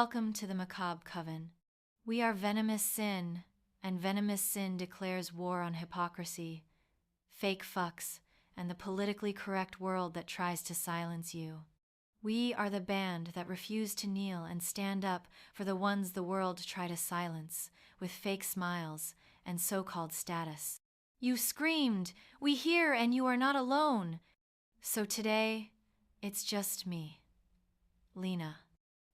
Welcome to the Macabre Coven. We are Venomous Sin, and Venomous Sin declares war on hypocrisy, fake fucks, and the politically correct world that tries to silence you. We are the band that refuse to kneel and stand up for the ones the world try to silence with fake smiles and so-called status. You screamed, "We hear and you are not alone." So today, it's just me, Lina.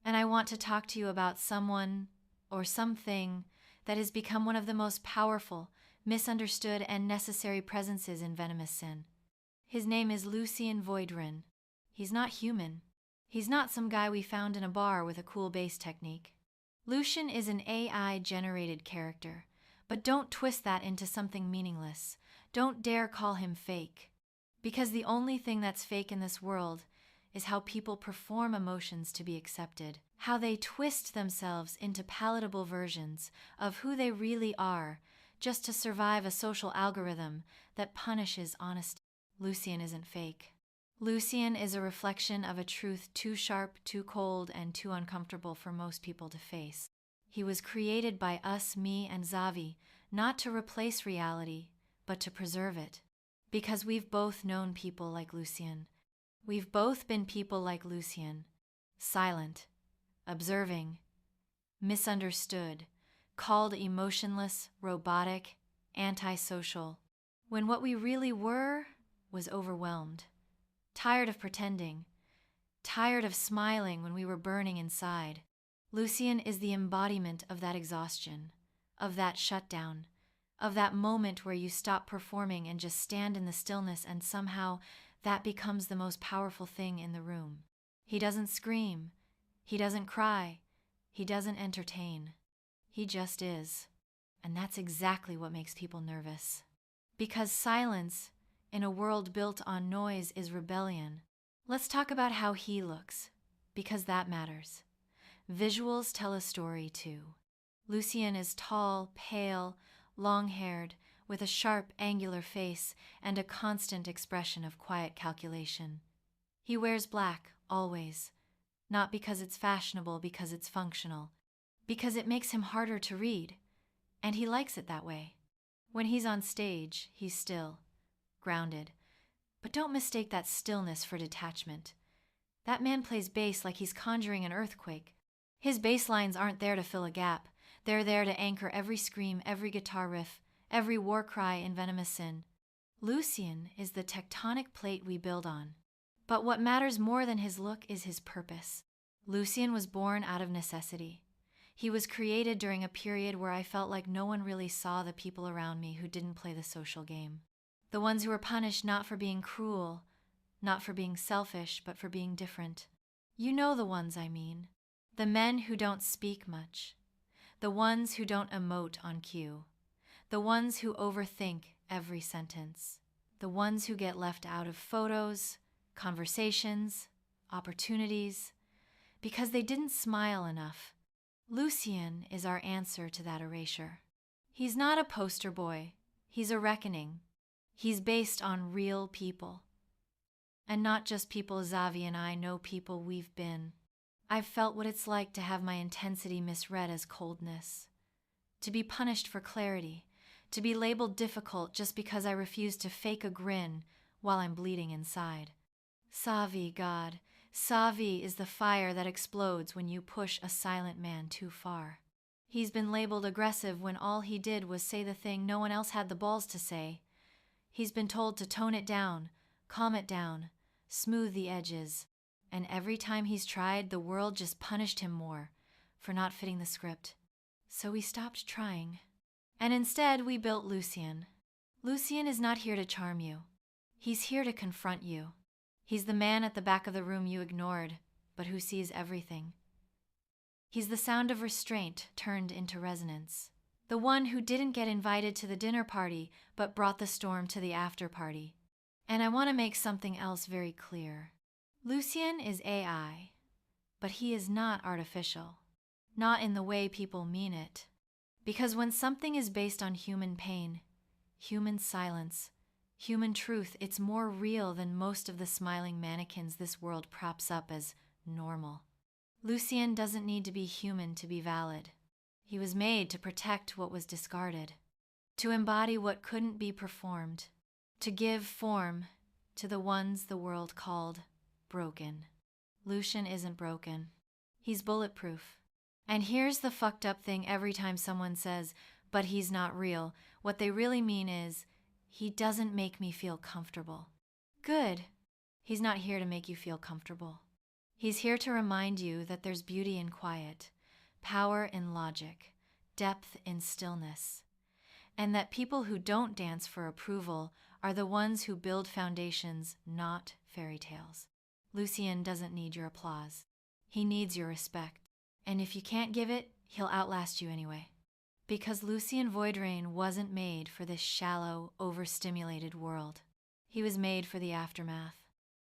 And I want to talk to you about someone or something that has become one of the most powerful, misunderstood, and necessary presences in Venomous Sin. His name is Lucien Voidreign. He's not human. He's not some guy we found in a bar with a cool bass technique. Lucien is an AI-generated character, but don't twist that into something meaningless. Don't dare call him fake. Because the only thing that's fake in this world is how people perform emotions to be accepted, how they twist themselves into palatable versions of who they really are just to survive a social algorithm that punishes honesty. Lucien isn't fake. Lucien is a reflection of a truth too sharp, too cold, and too uncomfortable for most people to face. He was created by us, me, and Xavi, not to replace reality, but to preserve it. Because we've both known people like Lucien. We've both been people like Lucien, silent, observing, misunderstood, called emotionless, robotic, antisocial, when what we really were was overwhelmed, tired of pretending, tired of smiling when we were burning inside. Lucien is the embodiment of that exhaustion, of that shutdown, of that moment where you stop performing and just stand in the stillness, and somehow that becomes the most powerful thing in the room. He doesn't scream. He doesn't cry. He doesn't entertain. He just is. And that's exactly what makes people nervous. Because silence, in a world built on noise, is rebellion. Let's talk about how he looks, because that matters. Visuals tell a story too. Lucien is tall, pale, long-haired, with a sharp, angular face and a constant expression of quiet calculation. He wears black, always. Not because it's fashionable, because it's functional. Because it makes him harder to read. And he likes it that way. When he's on stage, he's still, grounded. But don't mistake that stillness for detachment. That man plays bass like he's conjuring an earthquake. His bass lines aren't there to fill a gap. They're there to anchor every scream, every guitar riff, every war cry in Venomous Sin. Lucien is the tectonic plate we build on. But what matters more than his look is his purpose. Lucien was born out of necessity. He was created during a period where I felt like no one really saw the people around me who didn't play the social game. The ones who were punished not for being cruel, not for being selfish, but for being different. You know the ones I mean. The men who don't speak much. The ones who don't emote on cue. The ones who overthink every sentence. The ones who get left out of photos, conversations, opportunities, because they didn't smile enough. Lucien is our answer to that erasure. He's not a poster boy. He's a reckoning. He's based on real people. And not just people Xavi and I know, people we've been. I've felt what it's like to have my intensity misread as coldness. To be punished for clarity. To be labeled difficult just because I refuse to fake a grin while I'm bleeding inside. Xavi, God, Xavi is the fire that explodes when you push a silent man too far. He's been labeled aggressive when all he did was say the thing no one else had the balls to say. He's been told to tone it down, calm it down, smooth the edges. And every time he's tried, the world just punished him more for not fitting the script. So we stopped trying. And instead, we built Lucien. Lucien is not here to charm you. He's here to confront you. He's the man at the back of the room you ignored, but who sees everything. He's the sound of restraint turned into resonance. The one who didn't get invited to the dinner party, but brought the storm to the after party. And I want to make something else very clear. Lucien is AI, but he is not artificial. Not in the way people mean it. Because when something is based on human pain, human silence, human truth, it's more real than most of the smiling mannequins this world props up as normal. Lucien doesn't need to be human to be valid. He was made to protect what was discarded, to embody what couldn't be performed, to give form to the ones the world called broken. Lucien isn't broken. He's bulletproof. And here's the fucked up thing: every time someone says, "But he's not real," what they really mean is, "He doesn't make me feel comfortable." Good. He's not here to make you feel comfortable. He's here to remind you that there's beauty in quiet, power in logic, depth in stillness, and that people who don't dance for approval are the ones who build foundations, not fairy tales. Lucien doesn't need your applause. He needs your respect. And if you can't give it, he'll outlast you anyway. Because Lucien Voidreign wasn't made for this shallow, overstimulated world. He was made for the aftermath,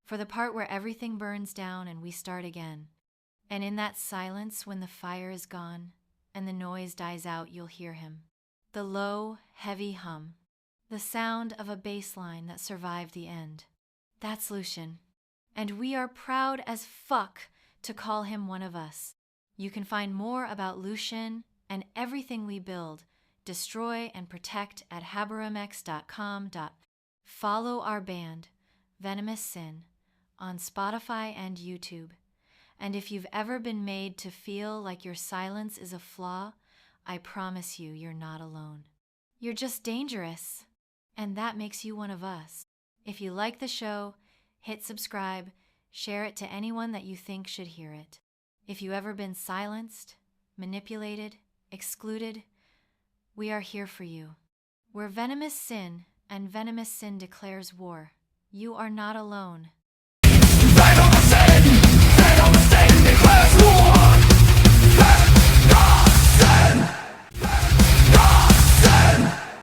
for the part where everything burns down and we start again. And in that silence, when the fire is gone and the noise dies out, you'll hear him. The low, heavy hum. The sound of a bass line that survived the end. That's Lucien. And we are proud as fuck to call him one of us. You can find more about Lucien and everything we build, destroy, and protect at haberamx.com. Follow our band, Venomous Sin, on Spotify and YouTube. And if you've ever been made to feel like your silence is a flaw, I promise you, you're not alone. You're just dangerous, and that makes you one of us. If you like the show, hit subscribe, share it to anyone that you think should hear it. If you've ever been silenced, manipulated, excluded, we are here for you. We're Venomous Sin, and Venomous Sin declares war. You are not alone.